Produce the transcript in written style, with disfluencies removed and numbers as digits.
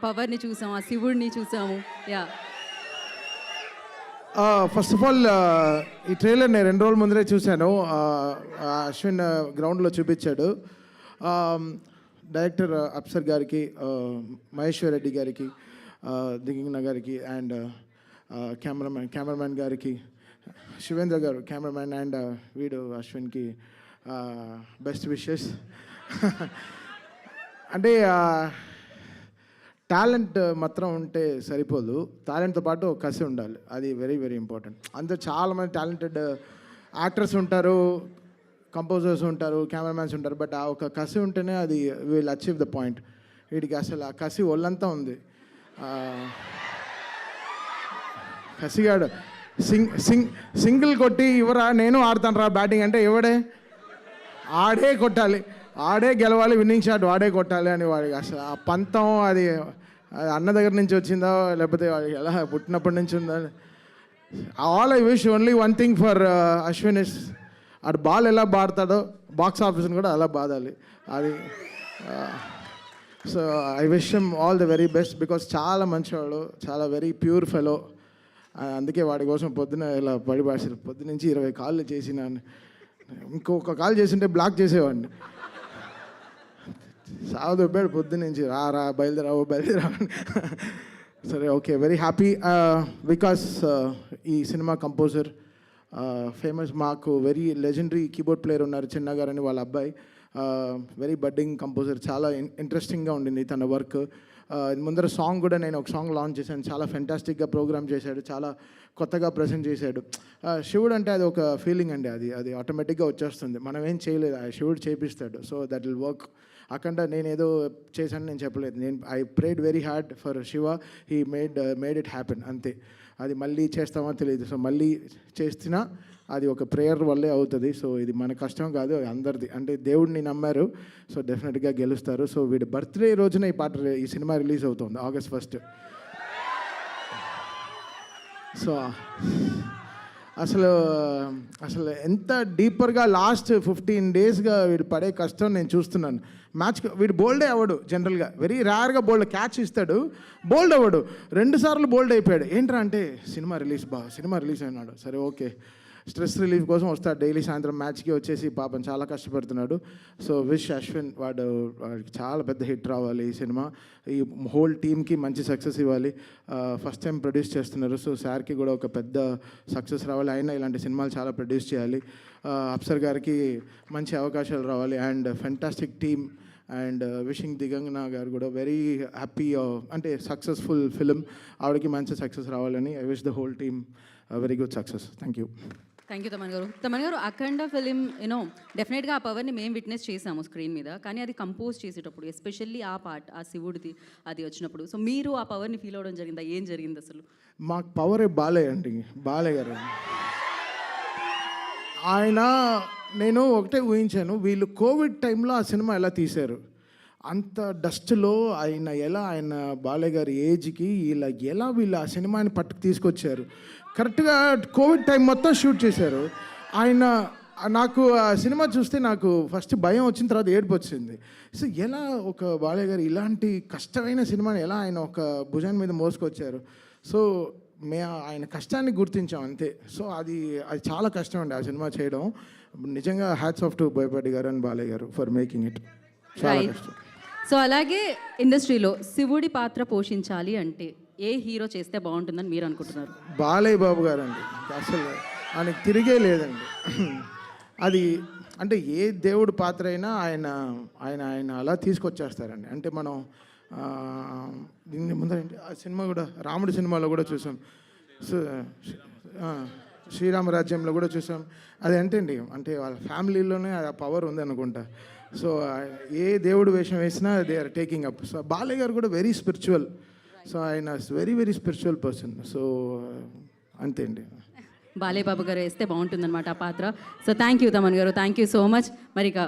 పవర్‌ని చూసాం. ఆ శివుడిని చూసాము. యాహ్! ఫస్ట్ ఆఫ్ ఆల్ ఈ ట్రైలర్ నేను 2 రోజుల ముందరే చూశాను. అశ్విన్ గ్రౌండ్లో చూపించాడు. డైరెక్టర్ అప్సర్ గారికి, మహేశ్వర్ రెడ్డి గారికి, దిగింగ్న గారికి అండ్ కెమెరామ్యాన్ గారికి, శివేంద్ర గారు కెమెరామ్యాన్ అండ్ వీడు అశ్విన్కి బెస్ట్ విషెస్. అంటే టాలెంట్ మాత్రం ఉంటే సరిపోదు, టాలెంట్తో పాటు కసి ఉండాలి. అది వెరీ వెరీ ఇంపార్టెంట్. అందరూ చాలామంది టాలెంటెడ్ యాక్టర్స్ ఉంటారు, కంపోజర్స్ ఉంటారు, కెమెరామ్యాన్స్ ఉంటారు, బట్ ఆ ఒక కసి ఉంటేనే అది విల్ అచీవ్ ద పాయింట్. వీడికి అసలు ఆ కసి ఒళ్ళంతా ఉంది. కసిగాడు సింగిల్ కొట్టి ఇవరా నేను ఆడతాను రా బ్యాటింగ్ అంటే ఎవడే ఆడే కొట్టాలి, ఆడే గెలవాలి, విన్నింగ్ షాట్ వాడే కొట్టాలి అని వాడికి అసలు ఆ పంతం అది అన్న దగ్గర నుంచి వచ్చిందో లేకపోతే వాడికి ఎలా పుట్టినప్పటి నుంచి ఉందో. All I wish only one thing for Ashwin is ఆడు బాల్ ఎలా బాడతాడో బాక్స్ ఆఫీస్ని కూడా అలా బాదాలి అది. So I wish him all the very best because చాలా మంచివాడు, చాలా వెరీ ప్యూర్ ఫెలో. అందుకే వాడి కోసం పొద్దున ఇలా పడిపాడారు. పొద్దున నుంచి 20 కాళ్ళు చేసిన, ఇంకొక కాల్ చేసింటే బ్లాక్ చేసేవాడిని. సాగు దొబ్బాడు పొద్దున్న నుంచి, రా బయలుదేరా. సరే ఓకే, వెరీ హ్యాపీ బికాస్ ఈ సినిమా కంపోజర్ ఫేమస్, మాకు వెరీ లెజెండరీ కీబోర్డ్ ప్లేయర్ ఉన్నారు చిన్న గారు అని, వాళ్ళ అబ్బాయి వెరీ బడ్డింగ్ కంపోజర్. చాలా ఇంట్రెస్టింగ్గా ఉండింది తన వర్క్. ముందర సాంగ్ కూడా నేను ఒక సాంగ్ లాంచ్ చేశాను, చాలా ఫెంటాస్టిక్గా ప్రోగ్రామ్ చేశాడు, చాలా కొత్తగా ప్రజెంట్ చేశాడు. శివుడు అంటే అది ఒక ఫీలింగ్ అండి, అది ఆటోమేటిక్గా వచ్చేస్తుంది, మనం ఏం చేయలేదు, ఆ శివుడు చేపిస్తాడు. So that will work. అక్కడ నేను ఏదో చేశాను నేను చెప్పలేదు, నేను I prayed very hard for Shiva, he made it happen అంతే. అది మళ్ళీ చేస్తామో తెలియదు, సో మళ్ళీ చేస్తున్నా అది ఒక ప్రేయర్ వల్లే అవుతుంది. సో ఇది మన కష్టం కాదు, అందరిది. అంటే దేవుడిని నమ్మారు, సో డెఫినెట్గా గెలుస్తారు. సో వీడి బర్త్డే రోజున ఈ సినిమా రిలీజ్ అవుతుంది August 1. సో అసలు ఎంత డీపర్గా లాస్ట్ 15 డేస్గా వీడు పడే కష్టం నేను చూస్తున్నాను. వీడు బోల్డే అవ్వడు జనరల్గా, వెరీ రేర్గా బోల్డ్ క్యాచ్ ఇస్తాడు, బోల్డ్ అవ్వడు. 2 సార్లు బోల్డ్ అయిపోయాడు. ఏంట్రా అంటే సినిమా రిలీజ్ అయినాడు. సరే ఓకే, స్ట్రెస్ రిలీఫ్ కోసం వస్తాడు డైలీ సాయంత్రం మ్యాచ్కి వచ్చేసి, పాపం చాలా కష్టపడుతున్నాడు. సో విష్ అశ్విన్ వాడికి చాలా పెద్ద హిట్ రావాలి ఈ సినిమా, ఈ హోల్ టీమ్కి మంచి సక్సెస్ ఇవ్వాలి. ఫస్ట్ టైం ప్రొడ్యూస్ చేస్తున్నారు, సో సార్కి కూడా ఒక పెద్ద సక్సెస్ రావాలి. అయినా ఇలాంటి సినిమాలు చాలా ప్రొడ్యూస్ చేయాలి. అప్సర్ గారికి మంచి అవకాశాలు రావాలి and fantastic team. And wishing Digangana గారు కూడా వెరీ హ్యాపీ, అంటే సక్సెస్ఫుల్ ఫిలిం, ఆవిడకి మంచి సక్సెస్ రావాలని I wish the whole team very good success. Thank you Thaman గారు అఖండ ఫిలిం డెఫినెట్గా ఆ పవర్ని మేము విట్నెస్ చేసాము స్క్రీన్ మీద, కానీ అది కంపోజ్ చేసేటప్పుడు ఎస్పెషల్లీ ఆ పార్ట్, ఆ శివుడిది అది వచ్చినప్పుడు, సో మీరు ఆ పవర్ని ఫీల్ అవ్వడం జరిగిందా? ఏం జరిగింది అసలు? మాకు పవరే బాలయ్య గారు. ఆయన నేను ఒకటే ఊహించాను, వీళ్ళు కోవిడ్ టైంలో ఆ సినిమా ఎలా తీశారు, అంత డస్ట్లో ఆయన బాలయ్య గారి ఏజ్కి వీళ్ళు ఆ సినిమాని పట్టుకు తీసుకొచ్చారు. కరెక్ట్గా కోవిడ్ టైం మొత్తం షూట్ చేశారు. నాకు ఆ సినిమా చూస్తే నాకు ఫస్ట్ భయం వచ్చిన తర్వాత ఏడుపు వచ్చింది. సో ఎలా ఒక బాలయ్య గారు ఇలాంటి కష్టమైన సినిమాని ఎలా ఆయన ఒక భుజాన్ని మీద మోసుకొచ్చారు. సో ఆయన కష్టాన్ని గుర్తించాం అంతే. సో అది చాలా కష్టం అండి ఆ సినిమా చేయడం. నిజంగా హ్యాట్స్ ఆఫ్ టు బోయపాటి గారు అండ్ బాలయ్య గారు ఫర్ మేకింగ్ ఇట్. చాలా కష్టం. సో అలాగే ఇండస్ట్రీలో శివుడి పాత్ర పోషించాలి అంటే ఏ హీరో చేస్తే బాగుంటుందని మీరు అనుకుంటున్నారు? బాలయ్య బాబు గారు అండి, అసలు ఆయనకి తిరిగే లేదండి. అది అంటే ఏ దేవుడి పాత్ర అయినా ఆయన అలా తీసుకొచ్చేస్తారండి. అంటే మనం దీని ముందర ఆ సినిమా కూడా రాముడి సినిమాలో కూడా చూసాం, శ్రీరామరాజ్యంలో కూడా చూసాం. అది అంటే వాళ్ళ ఫ్యామిలీలోనే ఆ పవర్ ఉంది అనుకుంటా. సో ఏ దేవుడు వేషం వేసినా they are taking up. So Balayya గారు కూడా వెరీ స్పిరిచువల్, సో ఆయన very very spiritual person. So అంతే అండి, బాలయ్య బాబు గారు వేస్తే బాగుంటుందన్నమాట ఆ పాత్ర. సో థ్యాంక్ యూ తమన్ గారు, థ్యాంక్ యూ సో మచ్. మరి ఇక